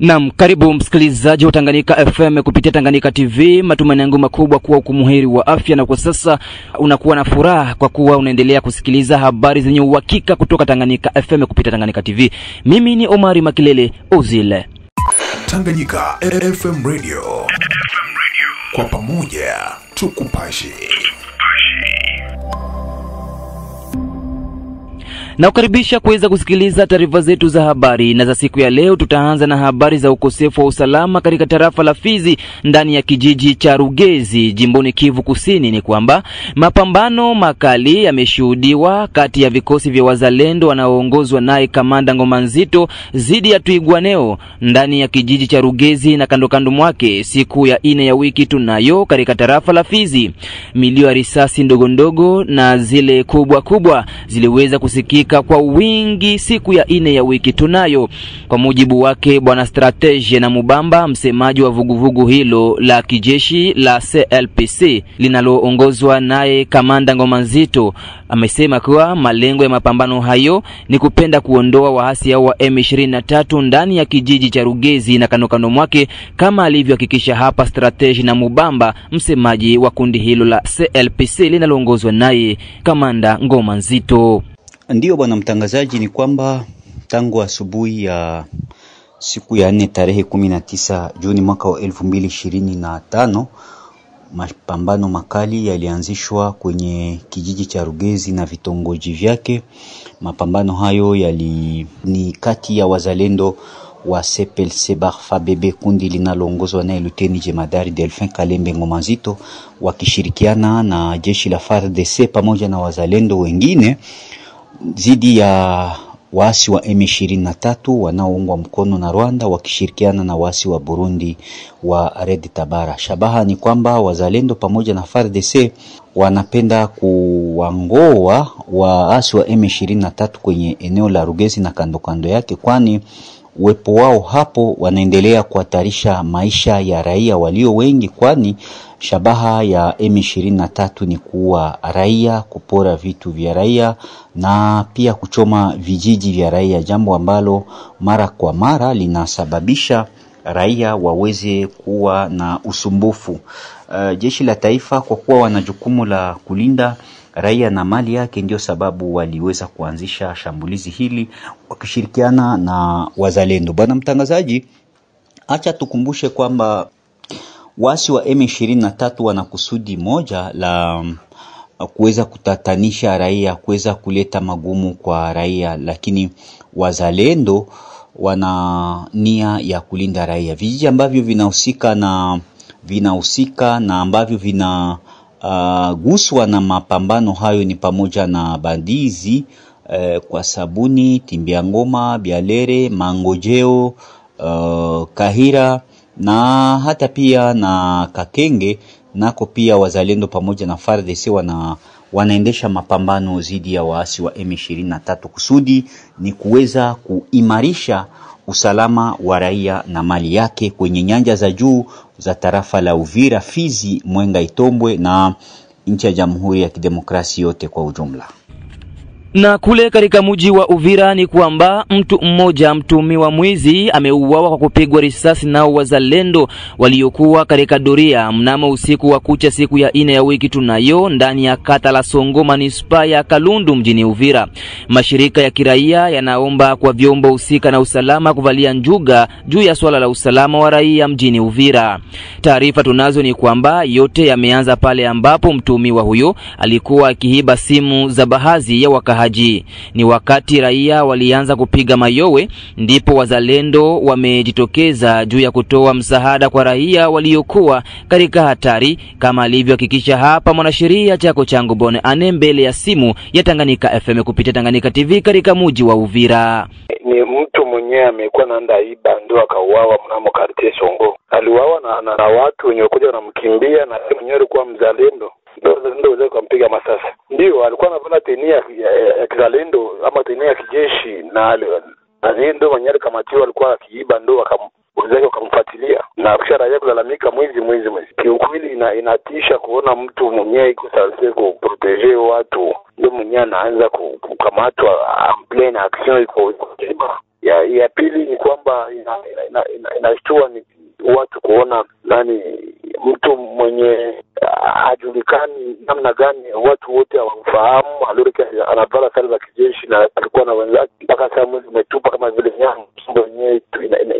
Naam, karibu msikilizaji wa Tanganyika FM kupitia Tanganyika TV. Matumaini yangu makubwa kuwa ukumuheri wa afya, na kwa sasa unakuwa na furaha kwa kuwa unaendelea kusikiliza habari zenye uhakika kutoka Tanganyika FM kupitia Tanganyika TV. Mimi ni Omari Makilele Ozile. Tanganyika FM Radio. Kwa pamoja tukupashe. Na ukaribisha kuweza kusikiliza taarifa zetu za habari, na za siku ya leo tutaanza na habari za ukosefu wa usalama katika tarafa la Fizi ndani ya kijiji cha Rugezi jimboni Kivu Kusini. Ni kwamba mapambano makali yameshuhudiwa kati ya vikosi vya wazalendo wanaoongozwa naye Kamanda Ngoma Nzito zidi ya Twigwaneo ndani ya kijiji cha Rugezi na kando mwake siku ya 4 ya wiki tunayo katika tarafa la Fizi. Milio ya risasi ndogo na zile kubwa ziliweza kusikika kwa wingi siku ya 4 ya wiki tunayo. Kwa mujibu wake Bwana Strategie na Mubamba, msemaji wa vuguvugu hilo la kijeshi la CLPC linaloongozwa naye Kamanda Ngoma Nzito, amesema kuwa malengo ya mapambano hayo ni kupenda kuondoa waasi hao wa M23 ndani ya kijiji cha Rugezi na kando mwake, kama alivyohakikisha hapa Strategie na Mubamba, msemaji wa kundi hilo la CLPC linaloongozwa naye Kamanda Ngoma Nzito. Ndiyo bwana mtangazaji, ni kwamba tangu asubuhi ya siku ya 4 tarehe 19 Juni mwaka wa 2025 mapambano makali yalianzishwa kwenye kijiji cha Rugezi na vitongoji vyake. Mapambano hayo ni kati ya wazalendo wa CPLC Barfa Bebe, kundi linaloongozwa na Luteni Jemadari Delphin Kalembe Ngoma Nzito, wakishirikiana na jeshi la FARDC pamoja na wazalendo wengine zidi ya waasi wa M23 wanaoungwa mkono na Rwanda, wakishirikiana na waasi wa Burundi wa Red Tabara. Shabaha ni kwamba wazalendo pamoja na FARDC wanapenda kuwangoa waasi wa M23 kwenye eneo la Rugezi na kando yake, kwani uwepo wao hapo wanaendelea kuhatarisha maisha ya raia walio wengi, kwani shabaha ya M23 ni kuua raia, kupora vitu vya raia na pia kuchoma vijiji vya raia, jambo ambalo mara kwa mara linasababisha raia waweze kuwa na usumbufu. Jeshi la taifa kwa kuwa wana jukumu la kulinda raia na mali yake, ndio sababu waliweza kuanzisha shambulizi hili wakishirikiana na wazalendo. Bwana mtangazaji, acha tukumbushe kwamba wasi wa M23 wana kusudi moja la kuweza kutatanisha raia, kuweza kuleta magumu kwa raia, lakini wazalendo wana nia ya kulinda raia. Vijiji ambavyo vinahusika na ambavyo guswa na mapambano hayo ni pamoja na Bandizi, kwa Sabuni, Timbiangoma, Bialere, Mangojeo, Kahira na hata pia na Kakenge. Nako pia wazalendo pamoja na FARDC wanaendesha mapambano zidi ya waasi wa M23. Kusudi ni kuweza kuimarisha usalama wa raia na mali yake kwenye nyanja za juu za tarafa la Uvira, Fizi, Mwenga, Itombwe na nchi ya Jamhuri ya Kidemokrasia yote kwa ujumla. Na kule katika mji wa Uvira ni kwamba mtu mmoja mtumiwa mwizi ameuawa kwa kupigwa risasi na wazalendo waliokuwa katika doria mnamo usiku wa kucha siku ya 4 ya wiki tunayo ndani ya kata la Songo Manispaa ya Kalundu mjini Uvira. Mashirika ya kiraia yanaomba kwa vyombo husika na usalama kuvalia njuga juu ya swala la usalama wa raia mjini Uvira. Taarifa tunazo ni kwamba yote yameanza pale ambapo mtumiwa huyo alikuwa akiiba simu za baadhi ya wakahaji. Ni wakati raia walianza kupiga mayowe ndipo wazalendo wamejitokeza juu ya kutoa msaada kwa raia waliokuwa katika hatari, kama alivyohakikisha hapa mwanasheria Chako Changu Bone ane mbele ya simu ya Tanganyika FM kupitia Tanganyika TV katika mji wa Uvira. Ni mtu mwenyewe amekuwa naenda iba ndio akauawa mnamo kartie Songo. Aliuawa na watu wenye kuja wanamkimbia, na yeye mwenyewe alikuwa mzalendo. Ndio wale kumpiga masasa. Ndio alikuwa anavaa tenia ya kizalendo ama tenia ya kijeshi, na ndio mwenyewe kamatiwa alikuwa akiiba, ndio wakamfuatilia na kisha raia kulalamika mwizi. Kiukweli inatisha kuona mtu mwenyewe iko sasa kuprotege watu, ndio mwenyewe anaanza kukamatwa en pleine action iko kuiba. Ya pili ni kwamba inashtua ni watu kuona mtu mwenye hajulikani namna gani, watu wote hawamfahamu, alirika anavala sare za kijeshi na alikuwa na wenzake mpaka saa mwezi umetupa kama vile nyama, yenyewe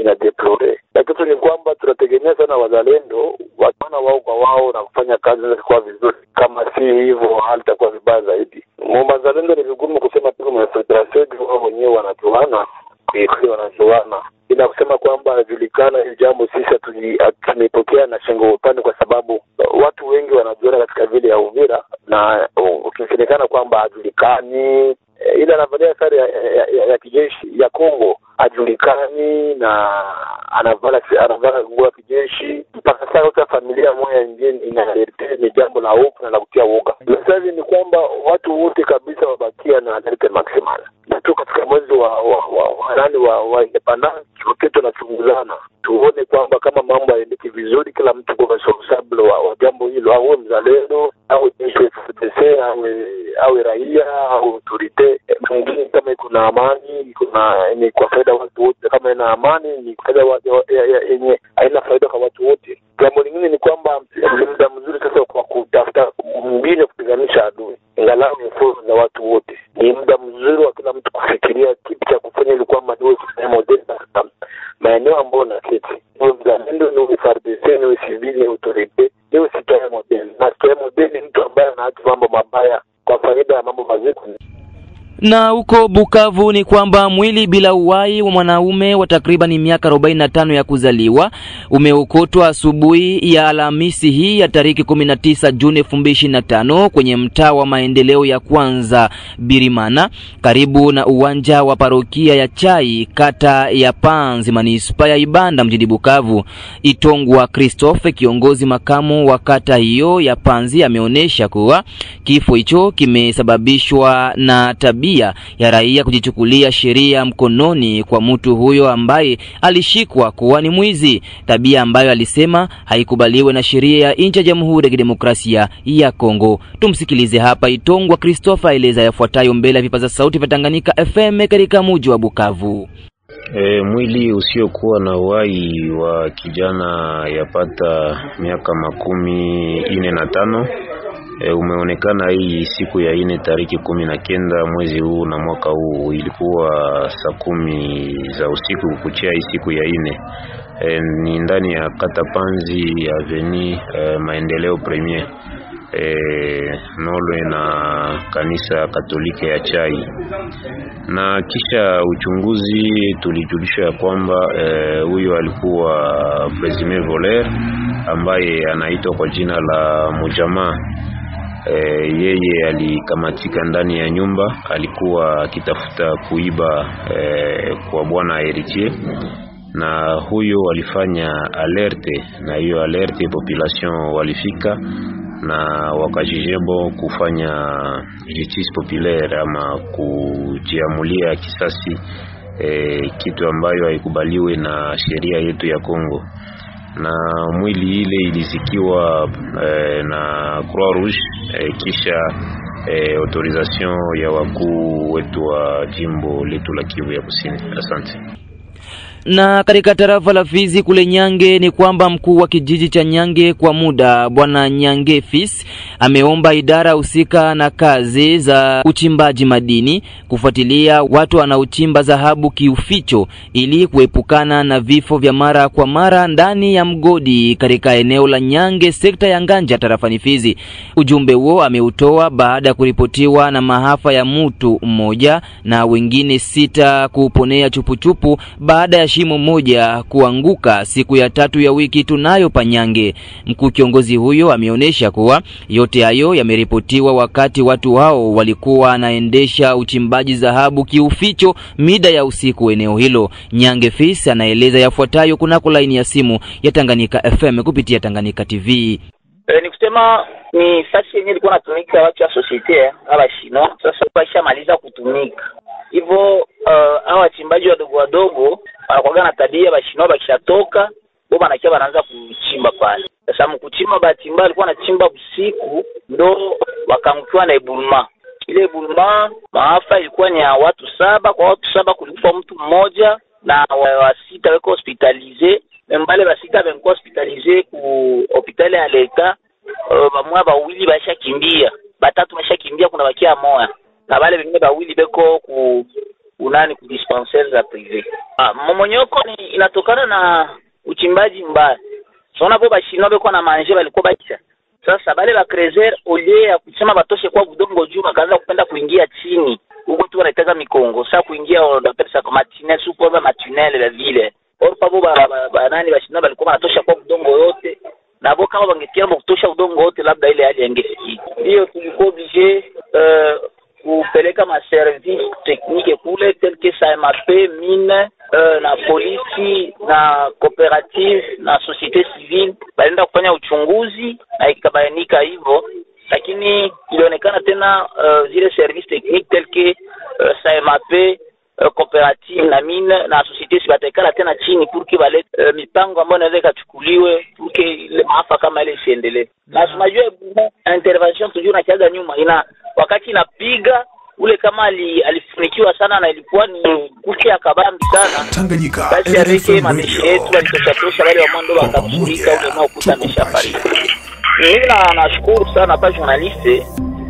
ina deplore. Na kitu ni kwamba tunategemea sana wazalendo wataona wao kwa wao na kufanya kazi kwa vizuri. Kama si hivyo hali itakuwa vibaya zaidi. Wazalendo ni vigumu kusema tu kwa federation wao wenyewe wanajuana, wanajuana. Ina kusema kwamba hajulikana hili jambo sisi tumepokea na shingo upande, kwa sababu watu wengi wanajuana katika vile ya Uvira, na ukisemekana kwamba hajulikani ila anavalia sare ya kijeshi ya Kongo hajulikani na anavala nguo ya kijeshi mpaka sasa familia moja nyingine inaelekea ni jambo la hofu na la kutia woga. Sasa ni kwamba watu wote kabisa wabakia na alerte maximal. Na tu katika mwezi wa independence wote tunachunguzana tuone kwamba kama mambo yaendeke vizuri, kila mtu kwa responsible wa jambo hilo, au mzalendo au FDC au raia au autorite mwingine. Kama kuna amani ni kwa faida watu wote, kama ina amani ni kwa faida yenye haina faida kwa watu wote. Jambo lingine ni kwamba ni muda mzuri sasa kwa kutafuta mbinu kupiganisha adui, ingalau ni fursa za watu wote. Ni muda mzuri wa kila mtu kufikiria kipi cha kufanya ili kwamba ndio model na maeneo ambayo na kiti ndio mzalendo ni FARDC ni civil ni autorite ndio sitoe model. Na sitoe model ni mtu ambaye anaacha mambo mabaya kwa faida ya mambo mazuri. Na huko Bukavu ni kwamba mwili bila uhai wa mwanaume wa takriban miaka 45 ya kuzaliwa umeokotwa asubuhi ya Alhamisi hii ya tariki 19 Juni 2025 kwenye mtaa wa maendeleo ya kwanza Birimana, karibu na uwanja wa parokia ya Chai, kata ya Panzi, manispa ya Ibanda, mjini Bukavu. Itongwa Christophe, kiongozi makamu wa kata hiyo ya Panzi, ameonesha kuwa kifo hicho kimesababishwa na tabia ya raia kujichukulia sheria mkononi kwa mtu huyo ambaye alishikwa kuwa ni mwizi, tabia ambayo alisema haikubaliwe na sheria ya nchi ya Jamhuri ya Kidemokrasia ya Kongo. Tumsikilize hapa Itongwa Christopher aeleza yafuatayo mbele ya vipaza sauti vya Tanganyika FM katika mji wa Bukavu. Mwili usiokuwa na uhai wa kijana yapata miaka 45 umeonekana hii siku ya 4 tariki 19 mwezi huu na mwaka huu. Ilikuwa saa 10 za usiku kukuchia hii siku ya 4. Ni ndani ya kata Panzi Avenue Maendeleo Premier, nolwe na kanisa Katolika ya Chai. Na kisha uchunguzi tulijulisha kwamba huyo alikuwa présumé voleur ambaye anaitwa kwa jina la Mujamaa. Yeye alikamatika ndani ya nyumba, alikuwa akitafuta kuiba kwa bwana Heritier, na huyo walifanya alerte, na hiyo alerte population walifika na wakajijebo kufanya justice populaire ama kujiamulia kisasi, kitu ambayo haikubaliwe na sheria yetu ya Kongo. Na mwili ile ilizikiwa na Croix Rouge kisha autorisation ya wakuu wetu wa jimbo letu la Kivu ya Kusini. Asante. Na katika tarafa la Fizi kule Nyange ni kwamba mkuu wa kijiji cha Nyange kwa muda bwana Nyange Fis ameomba idara husika na kazi za uchimbaji madini kufuatilia watu wanaochimba dhahabu kiuficho ili kuepukana na vifo vya mara kwa mara ndani ya mgodi katika eneo la Nyange, sekta ya Nganja, tarafani Fizi. Ujumbe huo ameutoa baada ya kuripotiwa na maafa ya mtu mmoja na wengine 6 kuponea chupuchupu baada ya shimo moja kuanguka siku ya 3 ya wiki tunayo Panyange. Mkuu kiongozi huyo ameonesha kuwa yote hayo yameripotiwa wakati watu hao walikuwa wanaendesha uchimbaji dhahabu kiuficho mida ya usiku eneo hilo. Nyange Fis anaeleza yafuatayo kunako laini ya simu ya Tanganyika FM kupitia Tanganyika TV. Ni kusema ni fasi yenyewe ilikuwa inatumika watu wa societe ala Chino, sasa washamaliza kutumika. Hivyo hao wachimbaji wadogo wanakuwa na tabia Bashino bakishatoka wao wanakia wanaanza kuchimba pale. Sasa mkuchimba bahati mbaya alikuwa anachimba usiku ndo wakamkiwa na ebulma. ile Bulma maafa ilikuwa ni ya watu 7. Kwa watu 7 kulikufa mtu mmoja na wa 6 weko hospitalize. Mbale ba 6 weko hospitalize ku hospitali ya leta. Bamwa bawili basha kimbia, batatu basha kimbia, kuna bakia moya na bale wengine bawili beko ku dispensaire za privé. Momonyoko ni inatokana na uchimbaji mbaya. Sona bo bashino beko na manje balikuwa bacha. Sasa bale ba crezer olie ya kusema batoshe kwa budongo juu bakaanza kupenda kuingia chini. Huko tu wanataka mikongo. Sasa kuingia ndio kama matinel supo ba matinel la ville. Or pabo ba nani bashino balikuwa batosha kwa budongo yote. Na bo kama bangetia kutosha udongo wote labda ile hali yangefikia. Ndio tulikuwa obligé kupeleka ma service technique kule tel que SAMAP, mine na polisi na cooperative na societe civile baenda kufanya uchunguzi na ikabainika hivyo, lakini ilionekana tena zile service technique tel que SAMAP, cooperative na mine na societe civile batakala tena chini pour que balete mipango ambayo inaweza kuchukuliwe pour que ile maafa kama ile isiendelee. Na tunajua intervention tujue na kiaga nyuma ina wakati inapiga ule kama alifunikiwa sana na ilikuwa ni kuki ya kabambi sana. Tanganyika basi areke mameshi yetu walitosha wale wa mwando wakafurika ule nao kuta ameshafariki. Mimi nashukuru sana pa journaliste.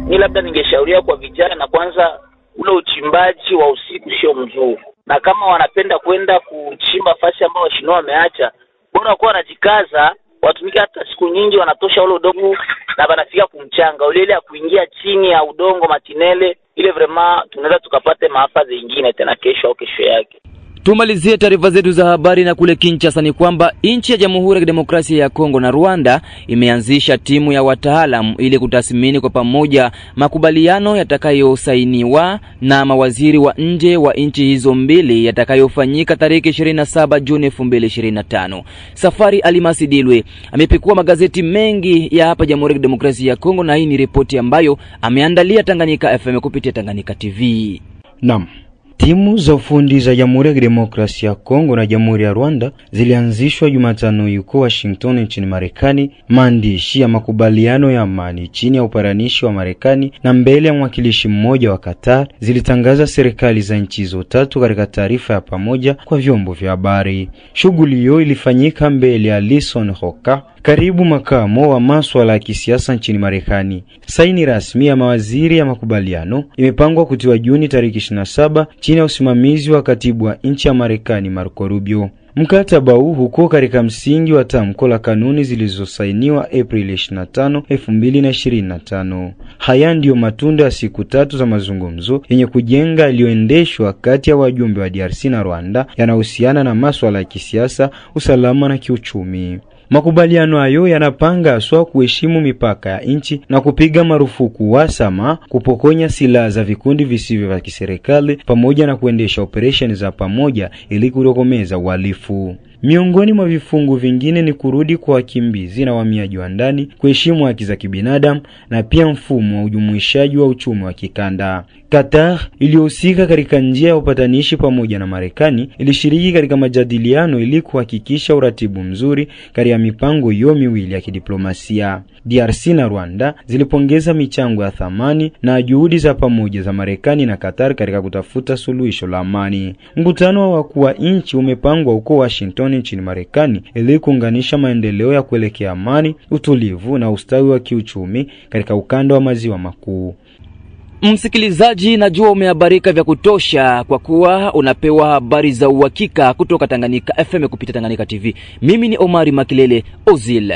Ni labda ningeshauria kwa vijana na kwanza ule uchimbaji wa usiku sio mzuri. Na kama wanapenda kwenda kuchimba fasi ambao washino wameacha, bora kwa wanajikaza watumike hata siku nyingi wanatosha ule udongo na banafika kumchanga ule ya kuingia chini ya udongo matinele ile vraiment tunaweza tukapate maafa zingine tena kesho au kesho yake. Tumalizie taarifa zetu za habari na kule Kinshasa ni kwamba nchi ya Jamhuri ya Kidemokrasia ya Kongo na Rwanda imeanzisha timu ya wataalamu ili kutathmini kwa pamoja makubaliano yatakayosainiwa na mawaziri wa nje wa nchi hizo mbili yatakayofanyika tarehe 27 Juni 2025. Safari Alimasi Dilwe amepekua magazeti mengi ya hapa Jamhuri ya Kidemokrasia ya Kongo na hii ni ripoti ambayo ameandalia Tanganyika FM kupitia Tanganyika TV. Naam. Timu za ufundi za Jamhuri ya Kidemokrasia ya Kongo na Jamhuri ya Rwanda zilianzishwa Jumatano yuko Washington nchini Marekani. Maandishi ya makubaliano ya amani chini ya uparanishi wa Marekani na mbele ya mwakilishi mmoja wa Qatar zilitangaza serikali za nchi hizo tatu katika taarifa ya pamoja kwa vyombo vya habari. Shughuli hiyo ilifanyika mbele ya Alison Hoka, karibu makamo wa masuala ya kisiasa nchini Marekani. Saini rasmi ya mawaziri ya makubaliano imepangwa kutiwa Juni tarehe 27 chini ya usimamizi wa katibu wa nchi ya Marekani Marco Rubio. Mkataba huu huko katika msingi wa tamko la kanuni zilizosainiwa Aprili 25, 2025. Haya ndio matunda ya siku 3 za mazungumzo yenye kujenga yaliyoendeshwa kati ya wajumbe wa DRC na Rwanda yanahusiana na masuala ya kisiasa, usalama na kiuchumi. Makubaliano hayo yanapanga aswa kuheshimu mipaka ya nchi na kupiga marufuku uhasama, kupokonya silaha za vikundi visivyo vya kiserikali pamoja na kuendesha operesheni za pamoja ili kutokomeza uhalifu. Miongoni mwa vifungu vingine ni kurudi kwa wakimbizi na wahamiaji wa ndani, kuheshimu haki za kibinadamu na pia mfumo wa ujumuishaji wa uchumi wa kikanda. Qatar iliyohusika katika njia ya upatanishi pamoja na Marekani ilishiriki katika majadiliano ili kuhakikisha uratibu mzuri katika mipango hiyo miwili ya kidiplomasia. DRC na Rwanda zilipongeza michango ya thamani na juhudi za pamoja za Marekani na Qatar katika kutafuta suluhisho la amani. Mkutano wa wakuu wa nchi umepangwa huko Washington nchini Marekani ili kuunganisha maendeleo ya kuelekea amani, utulivu na ustawi wa kiuchumi katika ukanda wa maziwa makuu. Msikilizaji, najua umehabarika vya kutosha kwa kuwa unapewa habari za uhakika kutoka Tanganyika FM kupitia Tanganyika TV. Mimi ni Omari Makilele Ozil.